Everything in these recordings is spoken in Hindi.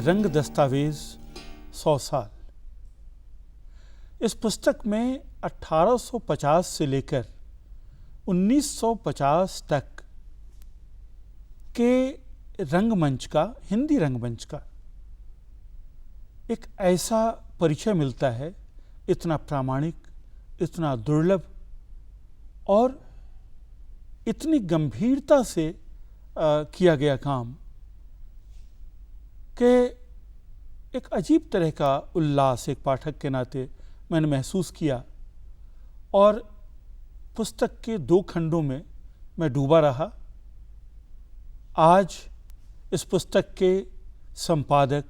रंग दस्तावेज 100 साल। इस पुस्तक में 1850 से लेकर 1950 तक के रंगमंच का, हिंदी रंगमंच का एक ऐसा परिचय मिलता है, इतना प्रामाणिक, इतना दुर्लभ और इतनी गंभीरता से किया गया काम कि एक अजीब तरह का उल्लास एक पाठक के नाते मैंने महसूस किया और पुस्तक के 2 खंडों में मैं डूबा रहा। आज इस पुस्तक के संपादक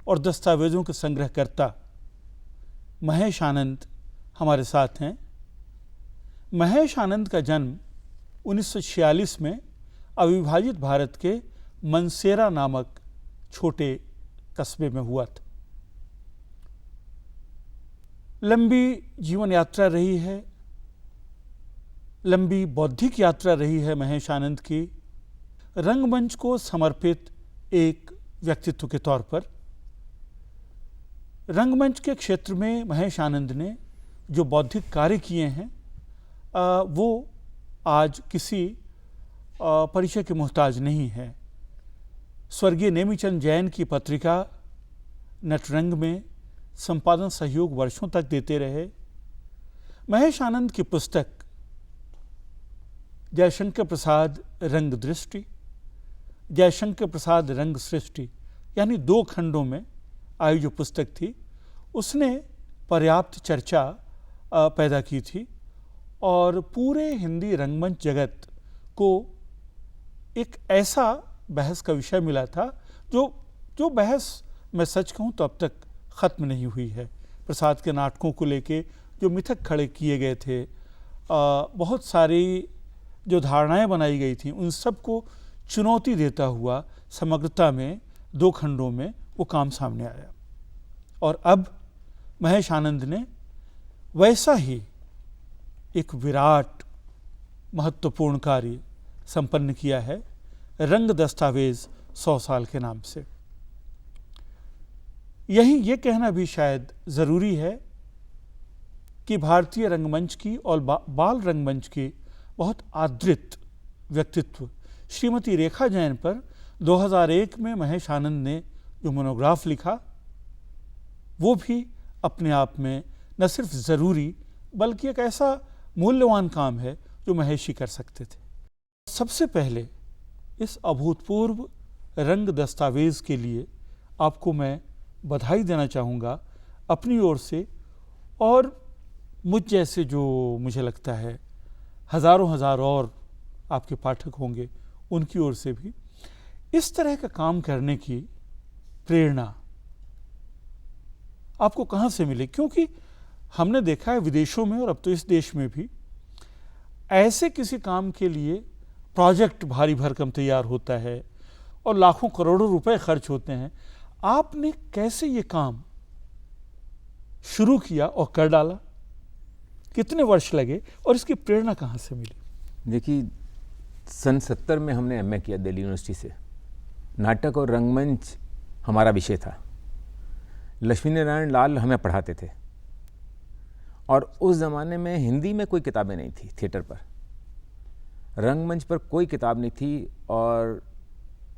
और दस्तावेज़ों के संग्रहकर्ता महेश आनंद हमारे साथ हैं। महेश आनंद का जन्म 1946 में अविभाजित भारत के मनसेरा नामक छोटे कस्बे में हुआ था। लंबी जीवन यात्रा रही है, लंबी बौद्धिक यात्रा रही है महेश आनंद की, रंगमंच को समर्पित एक व्यक्तित्व के तौर पर। रंगमंच के क्षेत्र में महेश आनंद ने जो बौद्धिक कार्य किए हैं वो आज किसी परिचय के मोहताज नहीं है। स्वर्गीय नेमीचंद जैन की पत्रिका नटरंग में संपादन सहयोग वर्षों तक देते रहे। महेश आनंद की पुस्तक जयशंकर प्रसाद रंग दृष्टि, जयशंकर प्रसाद रंग सृष्टि, यानी 2 खंडों में आई जो पुस्तक थी, उसने पर्याप्त चर्चा पैदा की थी और पूरे हिंदी रंगमंच जगत को एक ऐसा बहस का विषय मिला था जो बहस मैं सच कहूँ तो अब तक ख़त्म नहीं हुई है। प्रसाद के नाटकों को लेके जो मिथक खड़े किए गए थे, बहुत सारी जो धारणाएं बनाई गई थी, उन सब को चुनौती देता हुआ समग्रता में 2 खंडों में वो काम सामने आया। और अब महेश आनंद ने वैसा ही एक विराट महत्वपूर्ण कार्य संपन्न किया है, रंग दस्तावेज 100 साल के नाम से। यही ये कहना भी शायद ज़रूरी है कि भारतीय रंगमंच की और बाल रंगमंच की बहुत आदृत व्यक्तित्व श्रीमती रेखा जैन पर 2001 में महेश आनंद ने जो मोनोग्राफ लिखा, वो भी अपने आप में न सिर्फ ज़रूरी बल्कि एक ऐसा मूल्यवान काम है जो महेश ही कर सकते थे। सबसे पहले इस अभूतपूर्व रंग दस्तावेज़ के लिए आपको मैं बधाई देना चाहूँगा अपनी ओर से, और मुझ जैसे जो मुझे लगता है हज़ारों और आपके पाठक होंगे उनकी ओर से भी। इस तरह का काम करने की प्रेरणा आपको कहाँ से मिले? क्योंकि हमने देखा है विदेशों में और अब तो इस देश में भी ऐसे किसी काम के लिए प्रोजेक्ट भारी भरकम तैयार होता है और लाखों करोड़ों रुपए खर्च होते हैं। आपने कैसे ये काम शुरू किया और कर डाला? कितने वर्ष लगे और इसकी प्रेरणा कहाँ से मिली? देखिए, सन 70 में हमने एमए किया दिल्ली यूनिवर्सिटी से। नाटक और रंगमंच हमारा विषय था। लक्ष्मी नारायण लाल हमें पढ़ाते थे और उस ज़माने में हिंदी में कोई किताबें नहीं थी, थिएटर पर, रंगमंच पर कोई किताब नहीं थी। और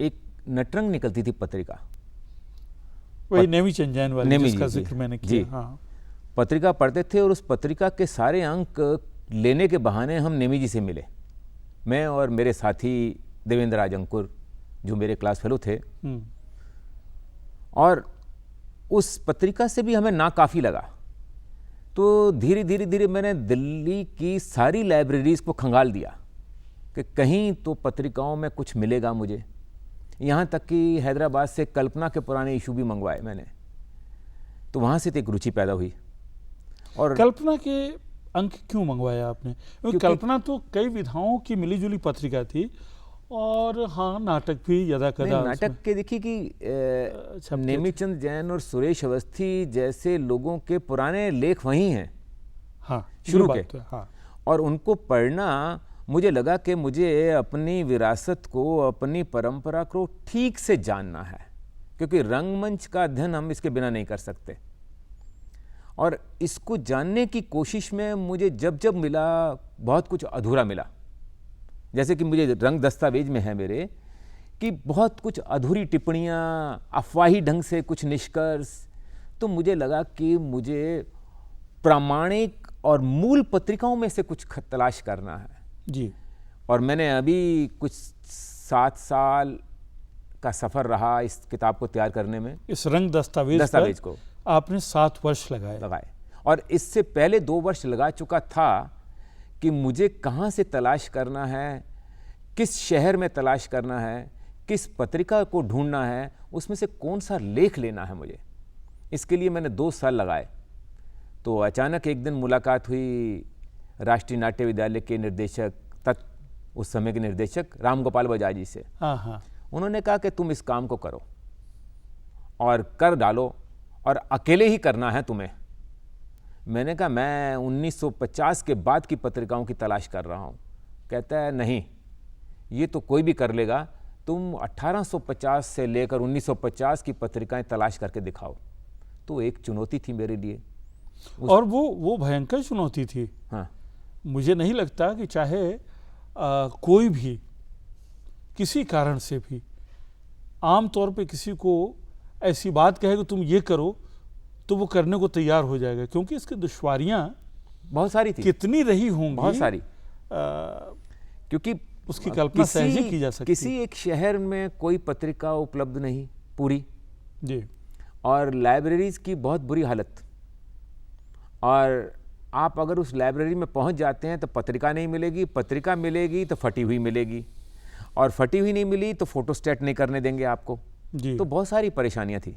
एक नटरंग निकलती थी पत्रिका, वही नेमी चंद जैन वाली नेमी जिसका जी, जिक्र मैंने जी। किया। हाँ। पत्रिका पढ़ते थे और उस पत्रिका के सारे अंक लेने के बहाने हम नेमी जी से मिले। मैं और मेरे साथी देवेंद्र राज अंकुर, जो मेरे क्लास फेलो थे, और उस पत्रिका से भी हमें नाकाफ़ी लगा। तो धीरे धीरे धीरे मैंने दिल्ली की सारी लाइब्रेरीज़ को खंगाल दिया कि कहीं तो पत्रिकाओं में कुछ मिलेगा मुझे। यहाँ तक कि हैदराबाद से कल्पना के पुराने इशू भी मंगवाए मैंने। तो वहाँ से तो एक रुचि पैदा हुई। और कल्पना के अंक क्यों मंगवाया आपने? क्योंकि कल्पना तो कई विधाओं की मिलीजुली पत्रिका थी और हाँ, नाटक भी यदा कदा। नाटक के देखिए कि नेमी चंद जैन और सुरेश अवस्थी जैसे लोगों के पुराने लेख वहीं हैं, हाँ, शुरू के। तो हाँ। और उनको पढ़ना, मुझे लगा कि मुझे अपनी विरासत को, अपनी परंपरा को ठीक से जानना है, क्योंकि रंगमंच का अध्ययन हम इसके बिना नहीं कर सकते। और इसको जानने की कोशिश में मुझे जब जब मिला, बहुत कुछ अधूरा मिला। जैसे कि मुझे रंग दस्तावेज में है मेरे कि बहुत कुछ अधूरी टिप्पणियाँ, अफवाही ढंग से कुछ निष्कर्ष। तो मुझे लगा कि मुझे प्रामाणिक और मूल पत्रिकाओं में से कुछ तलाश करना है जी। और मैंने अभी कुछ 7 साल का सफ़र रहा इस किताब को तैयार करने में। इस रंग दस्तावेज को आपने 7 वर्ष लगाए। और इससे पहले 2 वर्ष लगा चुका था कि मुझे कहाँ से तलाश करना है, किस शहर में तलाश करना है, किस पत्रिका को ढूंढना है, उसमें से कौन सा लेख लेना है मुझे। इसके लिए मैंने 2 साल लगाए। तो अचानक एक दिन मुलाकात हुई राष्ट्रीय नाट्य विद्यालय के निर्देशक, उस समय के निर्देशक राम गोपाल बजाज जी से। हाँ हाँ। उन्होंने कहा कि तुम इस काम को करो और कर डालो, और अकेले ही करना है तुम्हें। मैंने कहा मैं 1950 के बाद की पत्रिकाओं की तलाश कर रहा हूँ। कहता है नहीं, ये तो कोई भी कर लेगा, तुम 1850 से लेकर 1950 की पत्रिकाएं तलाश करके दिखाओ। तो एक चुनौती थी मेरे लिए। और वो भयंकर चुनौती थी। हाँ, मुझे नहीं लगता कि चाहे कोई भी किसी कारण से भी आम तौर पे किसी को ऐसी बात कहे कि तुम ये करो, तो वो करने को तैयार हो जाएगा, क्योंकि इसकी दुश्वारियां बहुत सारी थी, कितनी रही होंगी, बहुत सारी, क्योंकि उसकी कल्पना सहज ही की जा सकती। किसी एक शहर में कोई पत्रिका उपलब्ध नहीं पूरी जी, और लाइब्रेरीज की बहुत बुरी हालत। और आप अगर उस लाइब्रेरी में पहुंच जाते हैं तो पत्रिका नहीं मिलेगी, पत्रिका मिलेगी तो फटी हुई मिलेगी, और फटी हुई नहीं मिली तो फोटोस्टेट नहीं करने देंगे आपको। तो बहुत सारी परेशानियां थी।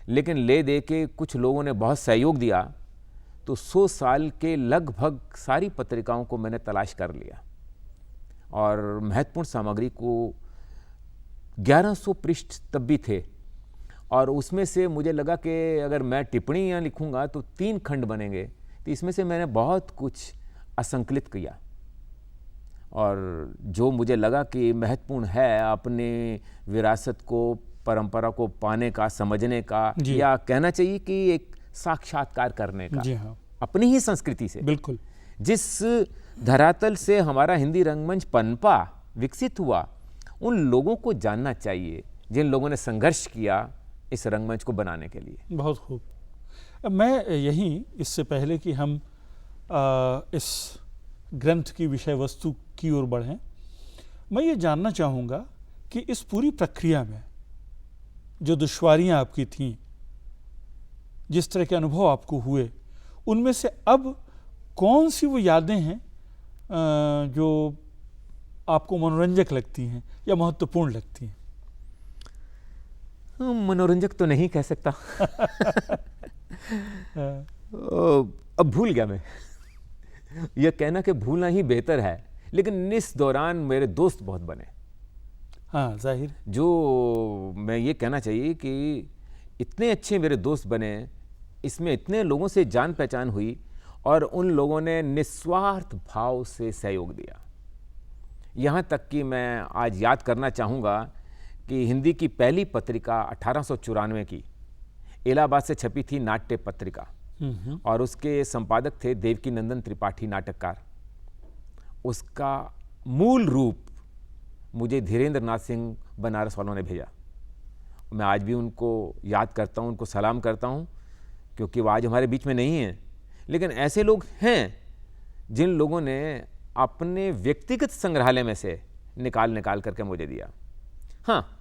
लेकिन ले दे के कुछ लोगों ने बहुत सहयोग दिया, तो 100 साल के लगभग सारी पत्रिकाओं को मैंने तलाश कर लिया और महत्वपूर्ण सामग्री को 1100 पृष्ठ तब भी थे। और उसमें से मुझे लगा कि अगर मैं टिप्पणियाँ लिखूंगा तो 3 खंड बनेंगे। तो इसमें से मैंने बहुत कुछ असंकलित किया और जो मुझे लगा कि महत्वपूर्ण है अपने विरासत को, परंपरा को पाने का, समझने का, या कहना चाहिए कि एक साक्षात्कार करने का। जी हाँ, अपनी ही संस्कृति से। बिल्कुल। जिस धरातल से हमारा हिंदी रंगमंच पनपा, विकसित हुआ, उन लोगों को जानना चाहिए जिन लोगों ने संघर्ष किया इस रंगमंच को बनाने के लिए। बहुत खूब। मैं यहीं, इससे पहले कि हम इस ग्रंथ की विषय वस्तु की ओर बढ़ें, मैं ये जानना चाहूँगा कि इस पूरी प्रक्रिया में जो दुश्वारियाँ आपकी थीं, जिस तरह के अनुभव आपको हुए, उनमें से अब कौन सी वो यादें हैं जो आपको मनोरंजक लगती हैं या महत्वपूर्ण लगती हैं? मनोरंजक तो नहीं कह सकता। अब भूल गया मैं। यह कहना कि भूलना ही बेहतर है, लेकिन इस दौरान मेरे दोस्त बहुत बने। हाँ, जाहिर। जो मैं ये कहना चाहिए कि इतने अच्छे मेरे दोस्त बने, इसमें इतने लोगों से जान पहचान हुई और उन लोगों ने निस्वार्थ भाव से सहयोग दिया। यहाँ तक कि मैं आज याद करना चाहूँगा कि हिंदी की पहली पत्रिका 1894 की इलाहाबाद से छपी थी, नाट्य पत्रिका, और उसके संपादक थे देवकी नंदन त्रिपाठी, नाटककार। उसका मूल रूप मुझे धीरेन्द्र नाथ सिंह बनारस वालों ने भेजा। मैं आज भी उनको याद करता हूँ, उनको सलाम करता हूँ, क्योंकि वो आज हमारे बीच में नहीं हैं। लेकिन ऐसे लोग हैं जिन लोगों ने अपने व्यक्तिगत संग्रहालय में से निकाल करके मुझे दिया। हाँ,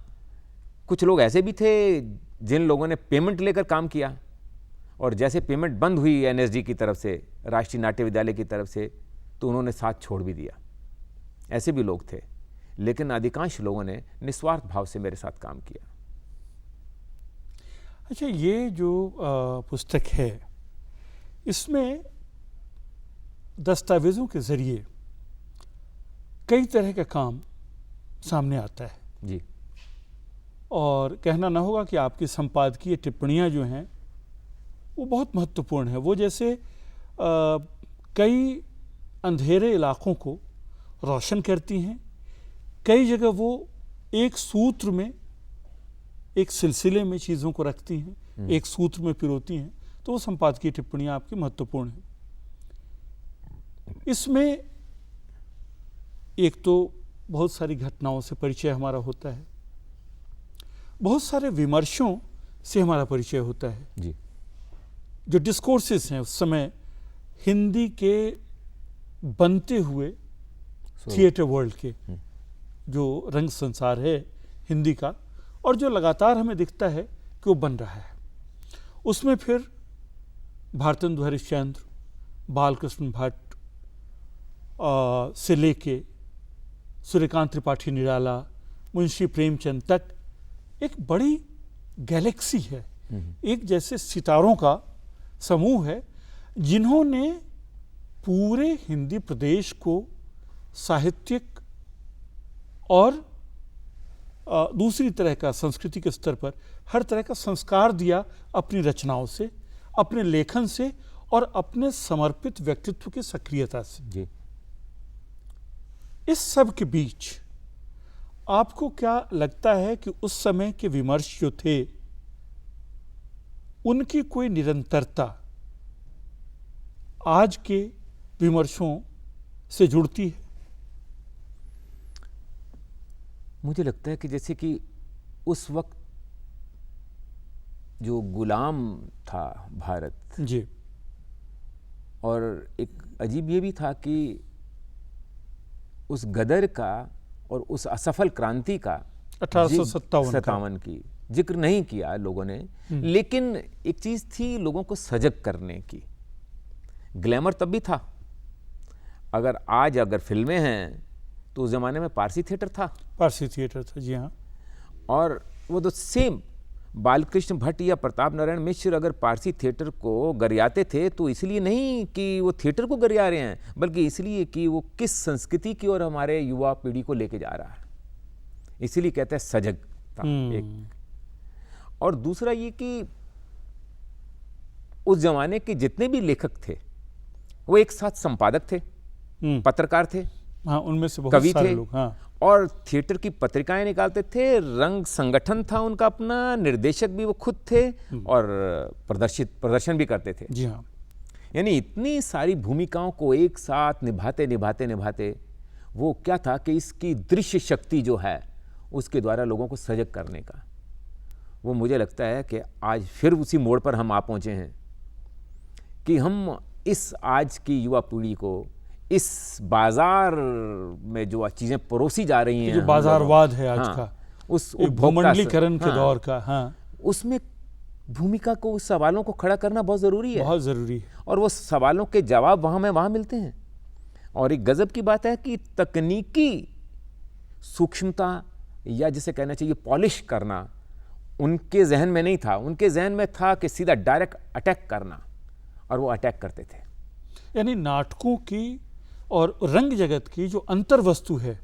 कुछ लोग ऐसे भी थे जिन लोगों ने पेमेंट लेकर काम किया, और जैसे पेमेंट बंद हुई एनएसडी की तरफ से, राष्ट्रीय नाट्य विद्यालय की तरफ से, तो उन्होंने साथ छोड़ भी दिया। ऐसे भी लोग थे, लेकिन अधिकांश लोगों ने निस्वार्थ भाव से मेरे साथ काम किया। अच्छा, ये जो पुस्तक है, इसमें दस्तावेज़ों के ज़रिए कई तरह का काम सामने आता है जी। और कहना ना होगा कि आपकी संपादकीय टिप्पणियाँ जो हैं वो बहुत महत्वपूर्ण है। वो जैसे कई अंधेरे इलाकों को रोशन करती हैं, कई जगह वो एक सूत्र में, एक सिलसिले में चीज़ों को रखती हैं, एक सूत्र में पिरोती हैं, तो वो संपादकीय टिप्पणियाँ आपकी महत्वपूर्ण हैं। इसमें एक तो बहुत सारी घटनाओं से परिचय हमारा होता है, बहुत सारे विमर्शों से हमारा परिचय होता है जी। जो डिस्कोर्सेस हैं उस समय हिंदी के बनते हुए थिएटर वर्ल्ड के, जो रंग संसार है हिंदी का, और जो लगातार हमें दिखता है कि वो बन रहा है। उसमें फिर भारतेंदु हरिश्चंद्र, बालकृष्ण भट्ट से लेके सूर्यकांत त्रिपाठी निराला, मुंशी प्रेमचंद तक एक बड़ी गैलेक्सी है, एक जैसे सितारों का समूह है, जिन्होंने पूरे हिंदी प्रदेश को साहित्यिक और दूसरी तरह का सांस्कृतिक स्तर पर हर तरह का संस्कार दिया अपनी रचनाओं से, अपने लेखन से और अपने समर्पित व्यक्तित्व की सक्रियता से। जी। इस सब के बीच आपको क्या लगता है कि उस समय के विमर्श जो थे उनकी कोई निरंतरता आज के विमर्शों से जुड़ती है? मुझे लगता है कि जैसे कि उस वक्त जो गुलाम था भारत जी, और एक अजीब ये भी था कि उस गदर का और उस असफल क्रांति का 1857 की जिक्र नहीं किया लोगों ने, लेकिन एक चीज थी लोगों को सजग करने की। ग्लैमर तब भी था। अगर फिल्में हैं तो उस जमाने में पारसी थिएटर था। पारसी थिएटर था, जी हाँ। और वो तो सेम बालकृष्ण भट्ट या प्रताप नारायण मिश्र अगर पारसी थिएटर को गरियाते थे तो इसलिए नहीं कि वो थिएटर को गरिया रहे हैं, बल्कि इसलिए कि वो किस संस्कृति की ओर हमारे युवा पीढ़ी को लेके जा रहा है, इसीलिए कहते हैं सजगता एक। और दूसरा ये कि उस जमाने के जितने भी लेखक थे वो एक साथ संपादक थे, पत्रकार थे, हाँ, उनमें से बहुत कवि सारे थे, लोग, हाँ, और थिएटर की पत्रिकाएं निकालते थे, रंग संगठन था उनका अपना, निर्देशक भी वो खुद थे, और प्रदर्शन भी करते थे। जी हाँ। यानी इतनी सारी भूमिकाओं को एक साथ निभाते निभाते निभाते वो क्या था कि इसकी दृश्य शक्ति जो है उसके द्वारा लोगों को सजग करने का, वो मुझे लगता है कि आज फिर उसी मोड़ पर हम आ पहुंचे हैं कि हम इस आज की युवा पीढ़ी को इस बाजार में जो चीजें परोसी जा रही हैं, जो बाजारवाद है आज हाँ, का, उस भूमंडलीकरण के हाँ, दौर का, हाँ, उसमें भूमिका को, उस सवालों को खड़ा करना बहुत जरूरी है, बहुत जरूरी है। और वो सवालों के जवाब वहां मिलते हैं। और एक गजब की बात है कि तकनीकी सूक्ष्मता या जिसे कहना चाहिए पॉलिश करना उनके जहन में नहीं था। उनके जहन में था कि सीधा डायरेक्ट अटैक करना, और वो अटैक करते थे। यानी नाटकों की और रंग जगत की जो अंतर वस्तु है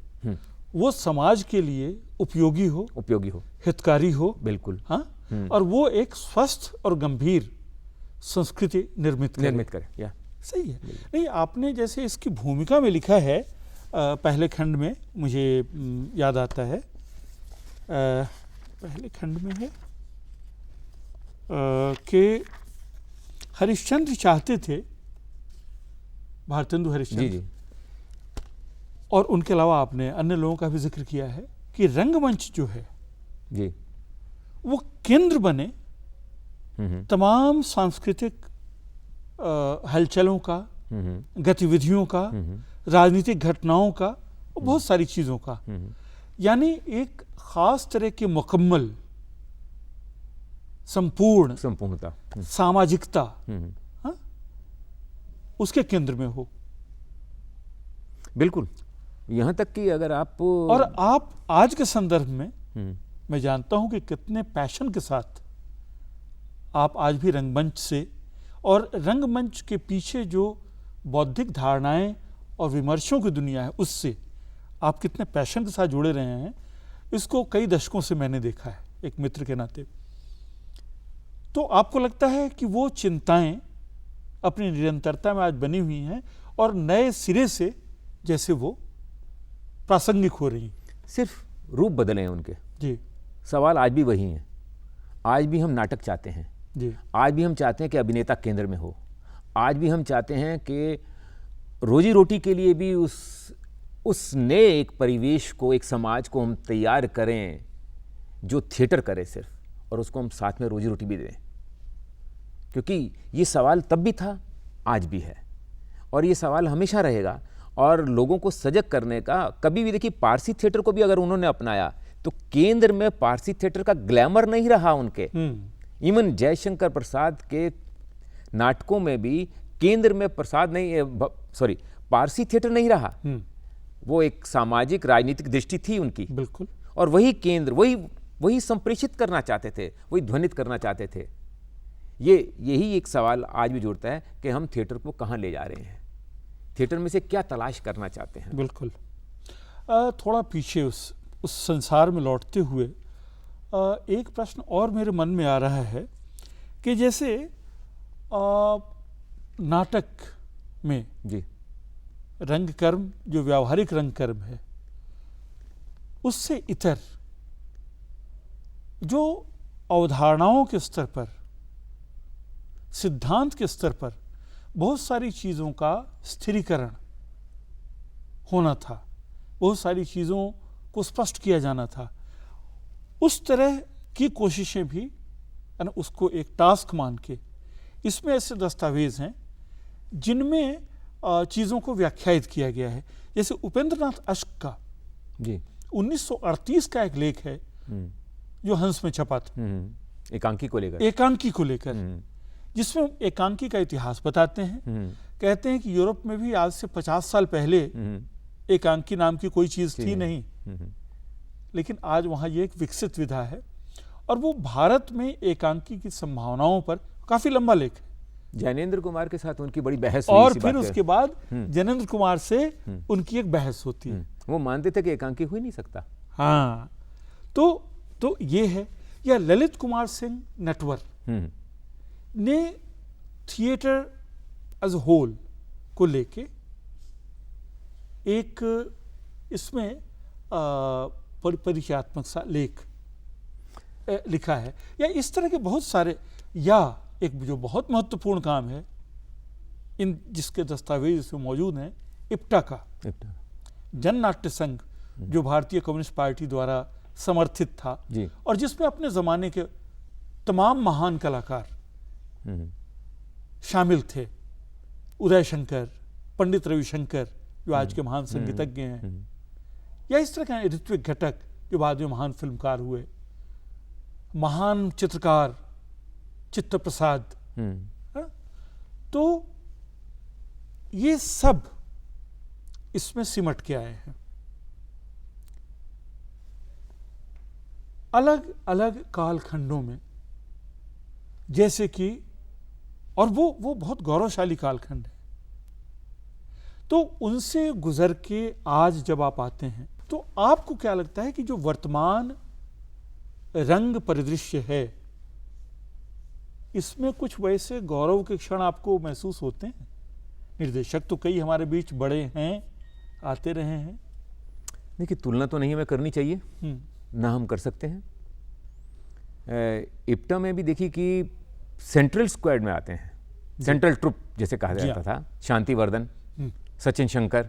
वो समाज के लिए उपयोगी हो, हितकारी हो, बिल्कुल, हाँ, और वो एक स्वस्थ और गंभीर संस्कृति निर्मित करे। या सही है। नहीं, आपने जैसे इसकी भूमिका में लिखा है पहले खंड में, मुझे याद आता है पहले खंड में है कि हरिश्चंद्र चाहते थे, भारतेंदु हरिश्चंद्र, जी, और उनके अलावा आपने अन्य लोगों का भी जिक्र किया है कि रंगमंच जो है जी, वो केंद्र बने तमाम सांस्कृतिक हलचलों का, गतिविधियों का, राजनीतिक घटनाओं का, बहुत सारी चीज़ों का, यानी एक खास तरह की मुकम्मल संपूर्णता, सामाजिकता, हाँ, उसके केंद्र में हो। बिल्कुल, यहाँ तक कि अगर आप, और आप आज के संदर्भ में मैं जानता हूं कि कितने पैशन के साथ आप आज भी रंगमंच से और रंगमंच के पीछे जो बौद्धिक धारणाएं और विमर्शों की दुनिया है उससे आप कितने पैशन के साथ जुड़े रहे हैं, इसको कई दशकों से मैंने देखा है एक मित्र के नाते। तो आपको लगता है कि वो चिंताएं अपनी निरंतरता में आज बनी हुई हैं और नए सिरे से जैसे वो प्रासंगिक हो रही, सिर्फ रूप बदले हैं उनके। जी, सवाल आज भी वही है। आज भी हम नाटक चाहते हैं जी, आज भी हम चाहते हैं कि अभिनेता केंद्र में हो। आज भी हम चाहते हैं कि रोजी रोटी के लिए भी उस नए एक परिवेश को, एक समाज को हम तैयार करें जो थिएटर करे सिर्फ, और उसको हम साथ में रोजी रोटी भी दें। क्योंकि ये सवाल तब भी था, आज भी है, और ये सवाल हमेशा रहेगा। और लोगों को सजग करने का, कभी भी देखिए पारसी थिएटर को भी अगर उन्होंने अपनाया तो केंद्र में पारसी थिएटर का ग्लैमर नहीं रहा उनके। इवन जयशंकर प्रसाद के नाटकों में भी केंद्र में पारसी थिएटर नहीं रहा। वो एक सामाजिक राजनीतिक दृष्टि थी उनकी, बिल्कुल, और वही केंद्र, वही संप्रेषित करना चाहते थे, वही ध्वनित करना चाहते थे। यही एक सवाल आज भी जुड़ता है कि हम थिएटर को कहाँ ले जा रहे हैं, थिएटर में से क्या तलाश करना चाहते हैं। बिल्कुल। थोड़ा पीछे उस संसार में लौटते हुए एक प्रश्न और मेरे मन में आ रहा है कि जैसे नाटक में जी, रंगकर्म जो व्यावहारिक रंगकर्म है, उससे इतर जो अवधारणाओं के स्तर पर, सिद्धांत के स्तर पर बहुत सारी चीज़ों का स्थिरीकरण होना था, बहुत सारी चीज़ों को स्पष्ट किया जाना था, उस तरह की कोशिशें भी उसको एक टास्क मान के, इसमें ऐसे दस्तावेज हैं जिनमें चीज़ों को व्याख्यायित किया गया है। जैसे उपेंद्रनाथ अश्क का जी 1938 का एक लेख है जो हंस में छपा था, एकांकी को लेकर, जिसमें एकांकी का इतिहास बताते हैं। कहते हैं कि यूरोप में भी आज से 50 साल पहले एकांकी नाम की कोई चीज़ थी नहीं, लेकिन आज वहाँ ये एक विकसित विधा है, और वो भारत में एकांकी की संभावनाओं पर काफ़ी लंबा लेख है। ज्ञानेंद्र कुमार के साथ उनकी बड़ी बहस हुई, और फिर उसके बाद ज्ञानेंद्र कुमार से उनकी एक बहस होती है। वो मानते थे कि एकांकी हो ही नहीं सकता। हाँ, तो ये है। या ललित कुमार सिंह नटवर ने थिएटर एज होल को लेके एक इसमें परिचयात्मक सा लेख लिखा है, या इस तरह के बहुत सारे, या एक जो बहुत महत्वपूर्ण काम है इन जिसके दस्तावेज इसमें मौजूद हैं, इप्टा का जन नाट्य संघ, जो भारतीय कम्युनिस्ट पार्टी द्वारा समर्थित था और जिसमें अपने ज़माने के तमाम महान कलाकार शामिल थे। उदय शंकर, पंडित रविशंकर जो आज के महान संगीतज्ञ हैं, या इस तरह के ऋत्विक घटक जो बाद में महान फिल्मकार हुए, महान चित्रकार चित्त प्रसाद, तो ये सब इसमें सिमट के आए हैं। अलग अलग कालखंडों में, जैसे कि, और वो बहुत गौरवशाली कालखंड है, तो उनसे गुजर के आज जब आप आते हैं तो आपको क्या लगता है कि जो वर्तमान रंग परिदृश्य है इसमें कुछ वैसे गौरव के क्षण आपको महसूस होते हैं? निर्देशक तो कई हमारे बीच बड़े हैं, आते रहे हैं। देखिए, तुलना तो नहीं हमें करनी चाहिए, ना हम कर सकते हैं। इप्टा में भी देखिए कि सेंट्रल स्क्वाड में आते हैं, सेंट्रल ट्रुप जैसे कहा जाता था, शांतिवर्धन, सचिन शंकर,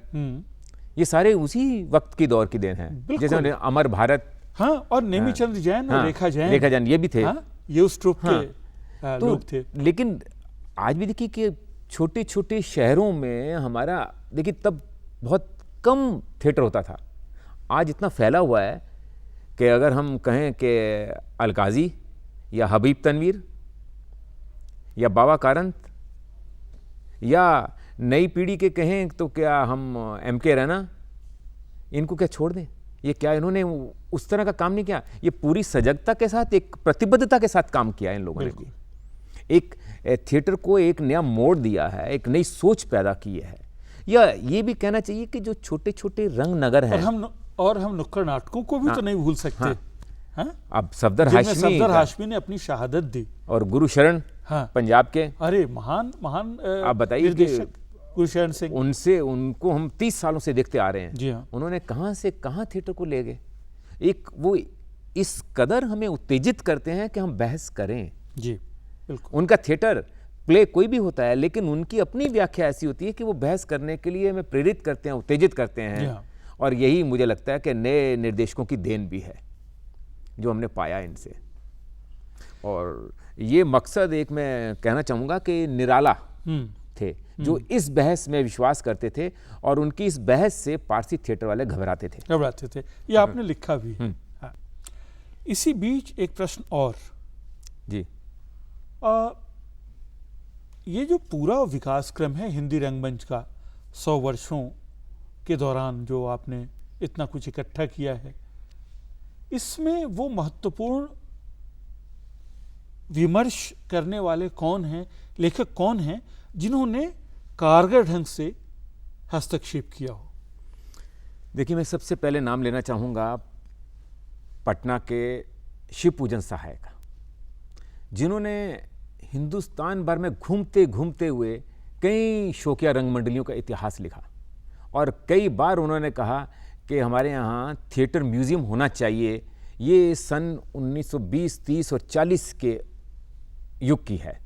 ये सारे उसी वक्त की दौर की देन हैं। जैसे अमर भारत, हाँ, और नेमीचंद जैन और रेखा जैन ये भी थे। ये उस ट्रुप के लोग थे। लेकिन आज भी देखिए कि छोटे छोटे शहरों में हमारा, देखिए तब बहुत कम थिएटर होता था, आज इतना फैला हुआ है कि अगर हम कहें कि अलकाजी या हबीब तनवीर या बाबा कारंत या नई पीढ़ी के कहें तो क्या हम MK रैना, इनको क्या छोड़ दें? ये क्या इन्होंने उस तरह का काम नहीं किया? ये पूरी सजगता के साथ, एक प्रतिबद्धता के साथ काम किया इन लोगों ने भी। एक थिएटर को एक नया मोड़ दिया है, एक नई सोच पैदा की है। या ये भी कहना चाहिए कि जो छोटे छोटे रंग नगर हैं, और हम नुक्कड़ नाटकों को भी तो नहीं भूल सकते। अब सफदर हाशमी ने अपनी शहादत दी, और गुरुशरण पंजाब के, अरे महान आप बताइए गुरुशरण सिंह, उनको हम 30 सालों से देखते आ रहे हैं। जी हाँ। उन्होंने कहां से कहां थिएटर को ले गए। एक वो इस कदर हमें उत्तेजित करते हैं कि हम बहस करें। जी बिल्कुल। उनका थिएटर प्ले कोई भी होता है, लेकिन उनकी अपनी व्याख्या ऐसी होती है कि वो बहस करने के लिए हमें प्रेरित करते हैं, उत्तेजित करते हैं। हाँ। और यही मुझे लगता है कि नए निर्देशकों की देन भी है जो हमने पाया इनसे। और ये मकसद एक मैं कहना चाहूँगा कि निराला थे, जो इस बहस में विश्वास करते थे, और उनकी इस बहस से पारसी थिएटर वाले घबराते थे। ये आपने लिखा भी है। हाँ। इसी बीच एक प्रश्न और जी, ये जो पूरा विकास क्रम है हिंदी रंगमंच का 100 वर्षों के दौरान जो आपने इतना कुछ इकट्ठा किया है, इसमें वो महत्वपूर्ण विमर्श करने वाले कौन हैं, लेखक कौन हैं जिन्होंने कारगर ढंग से हस्तक्षेप किया हो? देखिए, मैं सबसे पहले नाम लेना चाहूँगा पटना के शिव पूजन सहाय का, जिन्होंने हिंदुस्तान भर में घूमते घूमते हुए कई शौकिया रंग मंडलियों का इतिहास लिखा, और कई बार उन्होंने कहा कि हमारे यहाँ थिएटर म्यूज़ियम होना चाहिए। ये सन 1920, 30 और 40 के युग की है।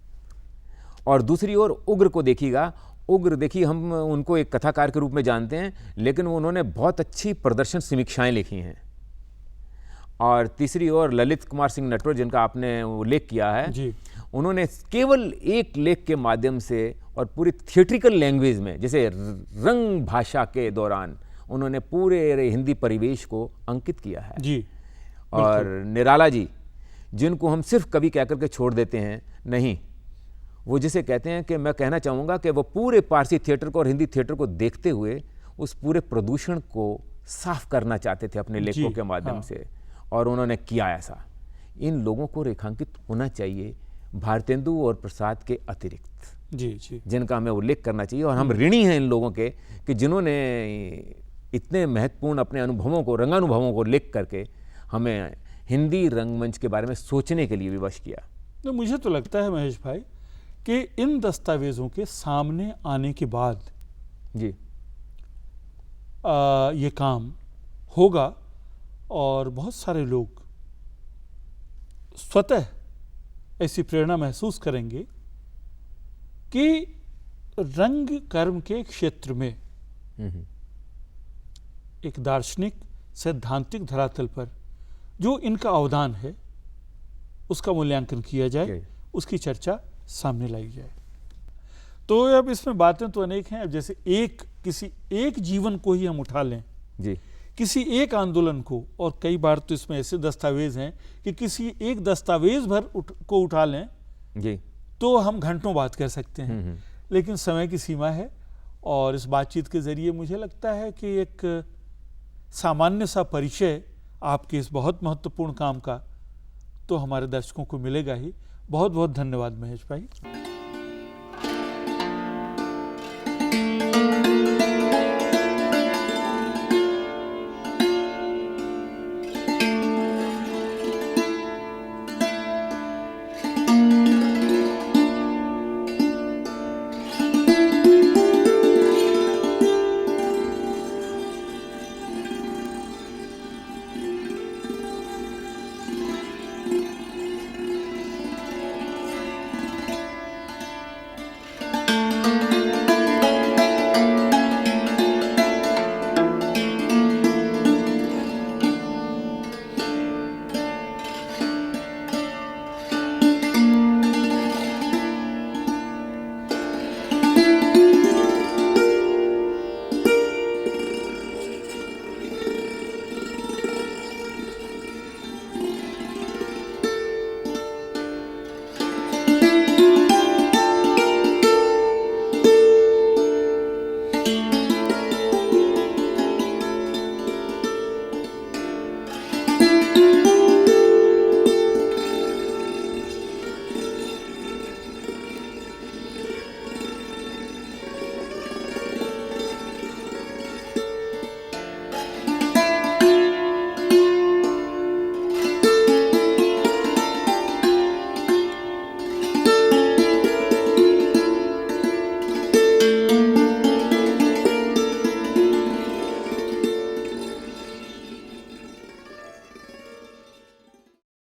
और दूसरी ओर उग्र को देखिएगा। उग्र देखिए, हम उनको एक कथाकार के रूप में जानते हैं, लेकिन उन्होंने बहुत अच्छी प्रदर्शन समीक्षाएं लिखी हैं। और तीसरी ओर ललित कुमार सिंह नटवर, जिनका आपने उल्लेख किया है जी। उन्होंने केवल एक लेख के माध्यम से और पूरी थिएट्रिकल लैंग्वेज में, जैसे रंग भाषा के दौरान, उन्होंने पूरे हिंदी परिवेश को अंकित किया है। जी। और निराला जी, जिनको हम सिर्फ कवि कहकर के छोड़ देते हैं, नहीं, वो जिसे कहते हैं कि मैं कहना चाहूँगा कि वो पूरे पारसी थिएटर को और हिंदी थिएटर को देखते हुए उस पूरे प्रदूषण को साफ करना चाहते थे अपने लेखों के माध्यम से, और उन्होंने किया ऐसा। इन लोगों को रेखांकित होना चाहिए भारतेंदु और प्रसाद के अतिरिक्त, जी, जिनका हमें उल्लेख करना चाहिए। और हम ऋणी हैं इन लोगों के कि जिन्होंने इतने महत्वपूर्ण अपने अनुभवों को, रंगानुभवों को लिख करके हमें हिंदी रंगमंच के बारे में सोचने के लिए विवश किया। तो मुझे तो लगता है महेश भाई कि इन दस्तावेजों के सामने आने के बाद जी ये काम होगा, और बहुत सारे लोग स्वतः ऐसी प्रेरणा महसूस करेंगे कि रंग कर्म के क्षेत्र में एक दार्शनिक सैद्धांतिक धरातल पर जो इनका अवदान है उसका मूल्यांकन किया जाए, उसकी चर्चा सामने लाई जाए। तो अब इसमें बातें तो अनेक हैं। अब जैसे किसी एक जीवन को ही हम उठा लें जी, किसी एक आंदोलन को, और कई बार तो इसमें ऐसे दस्तावेज हैं कि किसी एक दस्तावेज भर को उठा लें जी, तो हम घंटों बात कर सकते हैं। लेकिन समय की सीमा है, और इस बातचीत के जरिए मुझे लगता है कि एक सामान्य सा परिचय आपके इस बहुत महत्वपूर्ण काम का तो हमारे दर्शकों को मिलेगा ही। बहुत बहुत धन्यवाद महेश भाई।